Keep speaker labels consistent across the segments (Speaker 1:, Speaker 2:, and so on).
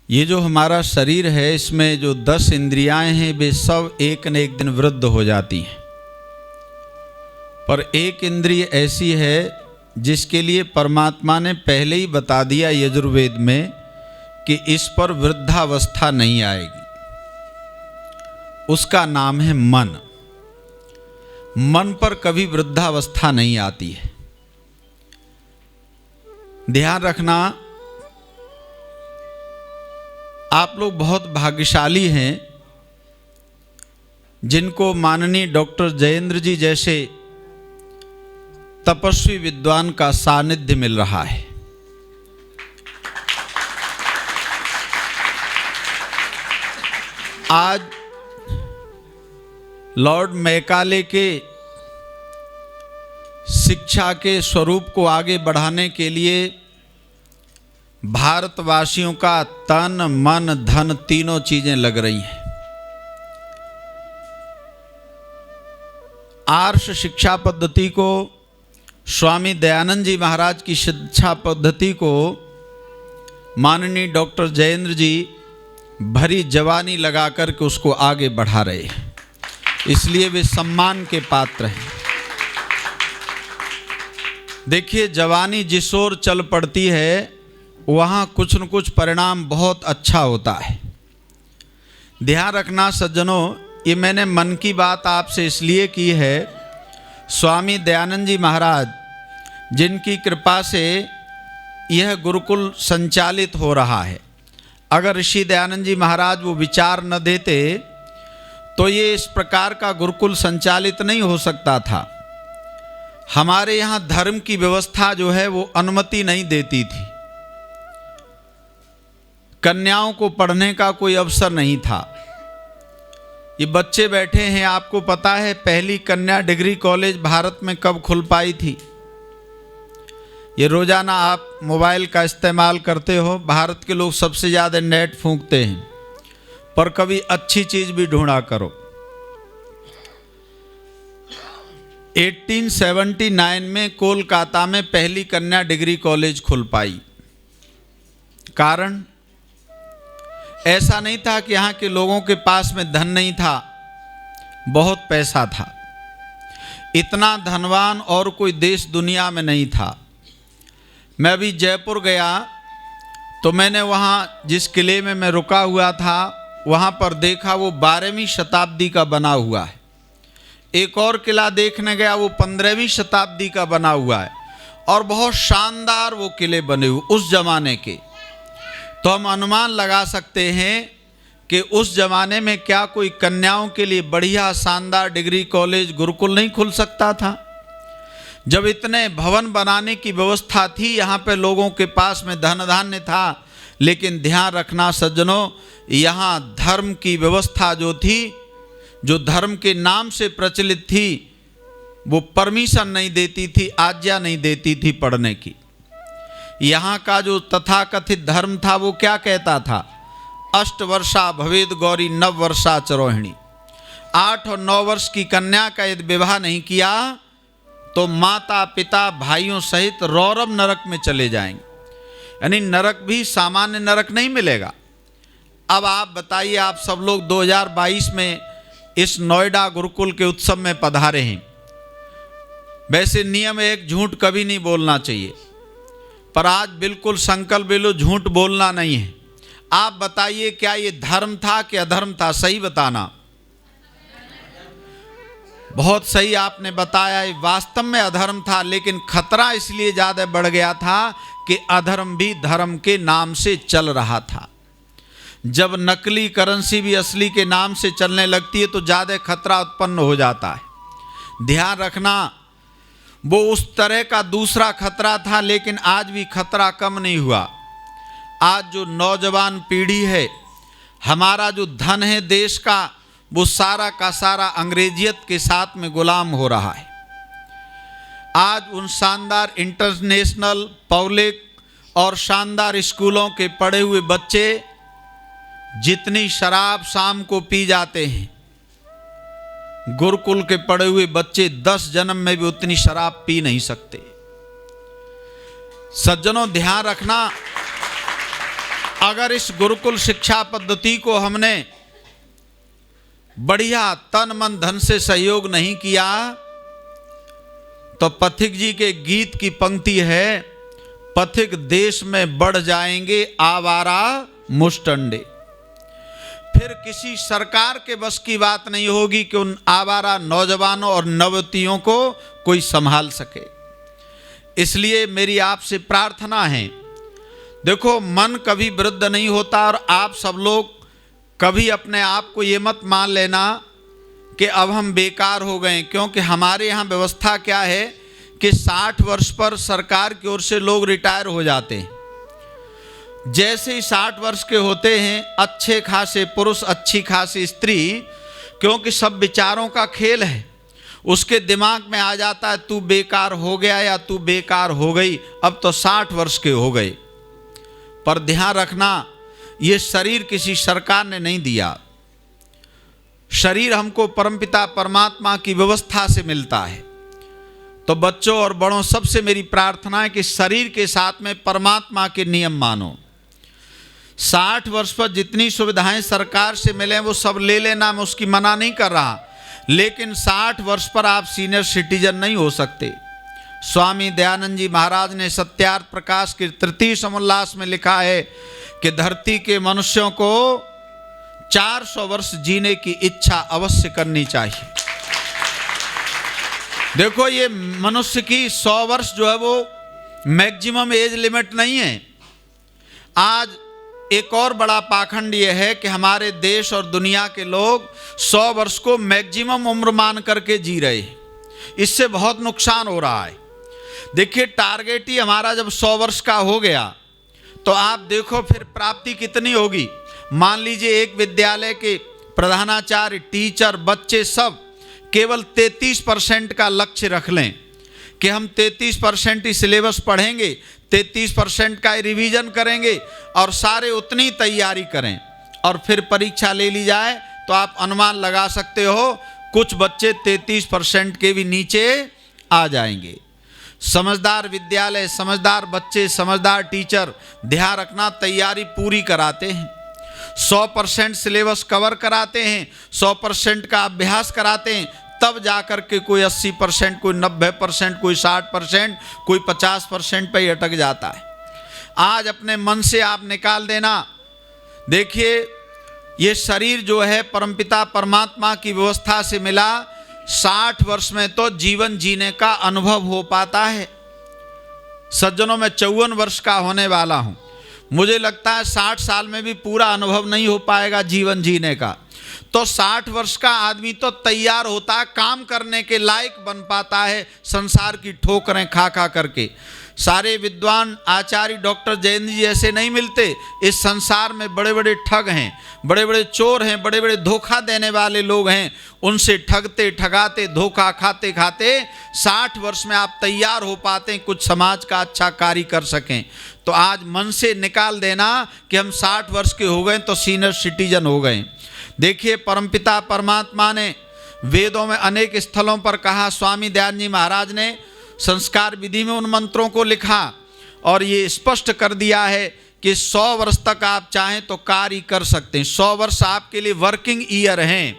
Speaker 1: ये जो हमारा शरीर है, इसमें जो 10 इंद्रियाएं हैं वे सब एक न एक दिन वृद्ध हो जाती हैं, पर एक इंद्रिय ऐसी है जिसके लिए परमात्मा ने पहले ही बता दिया यजुर्वेद में कि इस पर वृद्धावस्था नहीं आएगी। उसका नाम है मन। मन पर कभी वृद्धावस्था नहीं आती है। ध्यान रखना, आप लोग बहुत भाग्यशाली हैं जिनको माननीय डॉक्टर जयेंद्र जी जैसे तपस्वी विद्वान का सानिध्य मिल रहा है। आज लॉर्ड मैकाले के शिक्षा के स्वरूप को आगे बढ़ाने के लिए भारतवासियों का तन मन धन तीनों चीजें लग रही हैं। आर्ष शिक्षा पद्धति को, स्वामी दयानंद जी महाराज की शिक्षा पद्धति को माननीय डॉक्टर जयेंद्र जी भरी जवानी लगा करके उसको आगे बढ़ा रहे हैं, इसलिए वे सम्मान के पात्र हैं। देखिए, जवानी जिस ओर चल पड़ती है वहाँ कुछ न कुछ परिणाम बहुत अच्छा होता है। ध्यान रखना सज्जनों, ये मैंने मन की बात आपसे इसलिए की है, स्वामी दयानंद जी महाराज जिनकी कृपा से यह गुरुकुल संचालित हो रहा है, अगर ऋषि दयानंद जी महाराज वो विचार न देते तो ये इस प्रकार का गुरुकुल संचालित नहीं हो सकता था। हमारे यहाँ धर्म की व्यवस्था जो है वो अनुमति नहीं देती थी, कन्याओं को पढ़ने का कोई अवसर नहीं था। ये बच्चे बैठे हैं, आपको पता है पहली कन्या डिग्री कॉलेज भारत में कब खुल पाई थी? ये रोजाना आप मोबाइल का इस्तेमाल करते हो, भारत के लोग सबसे ज़्यादा नेट फूंकते हैं, पर कभी अच्छी चीज़ भी ढूंढा करो। 1879 में कोलकाता में पहली कन्या डिग्री कॉलेज खुल पाई। कारण ऐसा नहीं था कि यहाँ के लोगों के पास में धन नहीं था, बहुत पैसा था। इतना धनवान और कोई देश दुनिया में नहीं था। मैं अभी जयपुर गया तो मैंने वहाँ जिस किले में मैं रुका हुआ था वहाँ पर देखा वो 12वीं शताब्दी का बना हुआ है। एक और किला देखने गया, वो 15वीं शताब्दी का बना हुआ है और बहुत शानदार वो किले बने हुए उस जमाने के। तो हम अनुमान लगा सकते हैं कि उस जमाने में क्या कोई कन्याओं के लिए बढ़िया शानदार डिग्री कॉलेज गुरुकुल नहीं खुल सकता था? जब इतने भवन बनाने की व्यवस्था थी, यहाँ पे लोगों के पास में धन धान्य था, लेकिन ध्यान रखना सज्जनों, यहाँ धर्म की व्यवस्था जो थी, जो धर्म के नाम से प्रचलित थी, वो परमिशन नहीं देती थी, आज्ञा नहीं देती थी पढ़ने की। यहाँ का जो तथाकथित धर्म था वो क्या कहता था? 8 वर्षा भवेद गौरी 9 वर्षा चरोहिणी। 8 और 9 वर्ष की कन्या का यदि विवाह नहीं किया तो माता पिता भाइयों सहित रौरव नरक में चले जाएंगे। यानी नरक भी सामान्य नरक नहीं मिलेगा। अब आप बताइए, आप सब लोग 2022 में इस नोएडा गुरुकुल के उत्सव में पधारे हैं। वैसे नियम एक, झूठ कभी नहीं बोलना चाहिए, पर आज बिल्कुल संकल्प ले लो झूठ बोलना नहीं है। आप बताइए, क्या ये धर्म था कि अधर्म था? सही बताना। बहुत सही आपने बताया, ये वास्तव में अधर्म था, लेकिन खतरा इसलिए ज़्यादा बढ़ गया था कि अधर्म भी धर्म के नाम से चल रहा था। जब नकली करेंसी भी असली के नाम से चलने लगती है तो ज़्यादा खतरा उत्पन्न हो जाता है। ध्यान रखना, वो उस तरह का दूसरा खतरा था, लेकिन आज भी खतरा कम नहीं हुआ। आज जो नौजवान पीढ़ी है, हमारा जो धन है देश का, वो सारा का सारा अंग्रेजियत के साथ में गुलाम हो रहा है। आज उन शानदार इंटरनेशनल पब्लिक और शानदार स्कूलों के पढ़े हुए बच्चे जितनी शराब शाम को पी जाते हैं, गुरुकुल के पढ़े हुए बच्चे 10 जन्म में भी उतनी शराब पी नहीं सकते। सज्जनों ध्यान रखना, अगर इस गुरुकुल शिक्षा पद्धति को हमने बढ़िया तन मन धन से सहयोग नहीं किया तो पथिक जी के गीत की पंक्ति है, पथिक देश में बढ़ जाएंगे आवारा मुष्टंडे। फिर किसी सरकार के बस की बात नहीं होगी कि उन आवारा नौजवानों और नवतियों को कोई संभाल सके। इसलिए मेरी आपसे प्रार्थना है, देखो मन कभी वृद्ध नहीं होता और आप सब लोग कभी अपने आप को ये मत मान लेना कि अब हम बेकार हो गए, क्योंकि हमारे यहाँ व्यवस्था क्या है कि 60 वर्ष पर सरकार की ओर से लोग रिटायर हो जाते हैं। जैसे ही 60 वर्ष के होते हैं, अच्छे खासे पुरुष, अच्छी खासी स्त्री, क्योंकि सब विचारों का खेल है, उसके दिमाग में आ जाता है तू बेकार हो गया या तू बेकार हो गई, अब तो 60 वर्ष के हो गए। पर ध्यान रखना, ये शरीर किसी सरकार ने नहीं दिया, शरीर हमको परमपिता परमात्मा की व्यवस्था से मिलता है। तो बच्चों और बड़ों, सबसे मेरी प्रार्थना है कि शरीर के साथ में परमात्मा के नियम मानो। 60 वर्ष पर जितनी सुविधाएं सरकार से मिले वो सब ले लेना, मैं उसकी मना नहीं कर रहा, लेकिन 60 वर्ष पर आप सीनियर सिटीजन नहीं हो सकते। स्वामी दयानंद जी महाराज ने सत्यार्थ प्रकाश के तृतीय समोल्लास में लिखा है कि धरती के मनुष्यों को 400 वर्ष जीने की इच्छा अवश्य करनी चाहिए। देखो, ये मनुष्य की 100 वर्ष जो है वो मैक्सिमम एज लिमिट नहीं है। आज एक और बड़ा पाखंड ये है कि हमारे देश और दुनिया के लोग 100 वर्ष को मैक्सिमम उम्र मान करके जी रहे हैं। इससे बहुत नुकसान हो रहा है। देखिए, टारगेट ही हमारा जब 100 वर्ष का हो गया तो आप देखो फिर प्राप्ति कितनी होगी। मान लीजिए एक विद्यालय के प्रधानाचार्य, टीचर, बच्चे सब केवल 33% का लक्ष्य रख लें कि हम 33% ही सिलेबस पढ़ेंगे, 33% का रिवीजन करेंगे और सारे उतनी तैयारी करें और फिर परीक्षा ले ली जाए, तो आप अनुमान लगा सकते हो कुछ बच्चे 33% के भी नीचे आ जाएंगे। समझदार विद्यालय, समझदार बच्चे, समझदार टीचर, ध्यान रखना, तैयारी पूरी कराते हैं, 100% सिलेबस कवर कराते हैं, 100% का अभ्यास कराते हैं, तब जाकर के कोई 80%, कोई 90%, कोई 60%, कोई 50% पे ही अटक जाता है। आज अपने मन से आप निकाल देना। देखिए, ये शरीर जो है परमपिता परमात्मा की व्यवस्था से मिला, 60 वर्ष में तो जीवन जीने का अनुभव हो पाता है। सज्जनों, मैं 54 वर्ष का होने वाला हूँ, मुझे लगता है 60 साल में भी पूरा अनुभव नहीं हो पाएगा जीवन जीने का। तो 60 वर्ष का आदमी तो तैयार होता है, काम करने के लायक बन पाता है, संसार की ठोकरें खा खा करके। सारे विद्वान आचार्य डॉक्टर जयंत जी ऐसे नहीं मिलते। इस संसार में बड़े बड़े ठग हैं, बड़े बड़े चोर हैं, बड़े बड़े धोखा देने वाले लोग हैं। उनसे ठगते ठगाते, धोखा खाते खाते 60 वर्ष में आप तैयार हो पाते हैं कुछ समाज का अच्छा कार्य कर सकें। तो आज मन से निकाल देना कि हम 60 वर्ष के हो गए तो सीनियर सिटीजन हो गए। देखिए, परमपिता परमात्मा ने वेदों में अनेक स्थलों पर कहा, स्वामी दयानंद जी महाराज ने संस्कार विधि में उन मंत्रों को लिखा और ये स्पष्ट कर दिया है कि 100 वर्ष तक आप चाहें तो कार्य कर सकते हैं। 100 वर्ष आपके लिए वर्किंग ईयर हैं।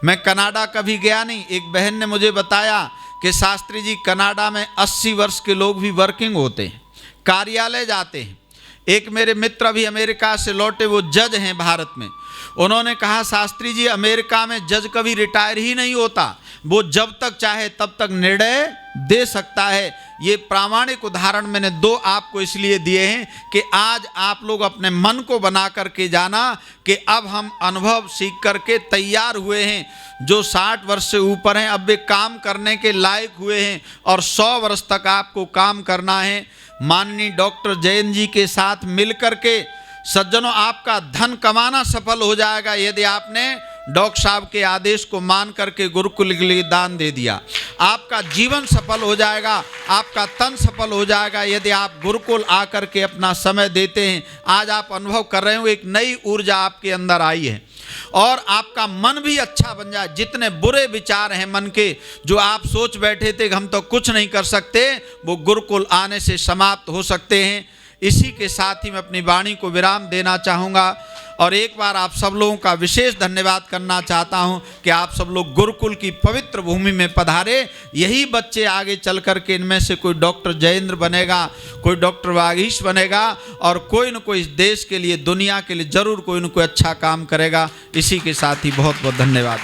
Speaker 1: मैं कनाडा कभी गया नहीं, एक बहन ने मुझे बताया कि शास्त्री जी, कनाडा में 80 वर्ष के लोग भी वर्किंग होते हैं, कार्यालय जाते हैं। एक मेरे मित्र अभी अमेरिका से लौटे, वो जज हैं भारत में। उन्होंने कहा, शास्त्री जी, अमेरिका में जज कभी रिटायर ही नहीं होता, वो जब तक चाहे तब तक निर्णय दे सकता है। ये प्रामाणिक उदाहरण मैंने 2 आपको इसलिए दिए हैं कि आज आप लोग अपने मन को बना करके जाना कि अब हम अनुभव सीख करके तैयार हुए हैं। जो 60 वर्ष से ऊपर हैं अब वे काम करने के लायक हुए हैं और 100 वर्ष तक आपको काम करना है। माननीय डॉक्टर जयंत जी के साथ मिलकर के सज्जनों, आपका धन कमाना सफल हो जाएगा यदि आपने डॉक्टर साहब के आदेश को मान करके गुरुकुल के लिए दान दे दिया। आपका जीवन सफल हो जाएगा, आपका तन सफल हो जाएगा यदि आप गुरुकुल आकर के अपना समय देते हैं। आज आप अनुभव कर रहे हो, एक नई ऊर्जा आपके अंदर आई है और आपका मन भी अच्छा बन जाए। जितने बुरे विचार हैं मन के, जो आप सोच बैठे थे कि हम तो कुछ नहीं कर सकते, वो गुरुकुल आने से समाप्त हो सकते हैं। इसी के साथ ही मैं अपनी वाणी को विराम देना चाहूँगा और एक बार आप सब लोगों का विशेष धन्यवाद करना चाहता हूं कि आप सब लोग गुरुकुल की पवित्र भूमि में पधारे। यही बच्चे आगे चल कर के इनमें से कोई डॉक्टर जयेंद्र बनेगा, कोई डॉक्टर वागीश बनेगा और कोई न कोई इस देश के लिए, दुनिया के लिए जरूर कोई न कोई अच्छा काम करेगा। इसी के साथ ही बहुत बहुत धन्यवाद।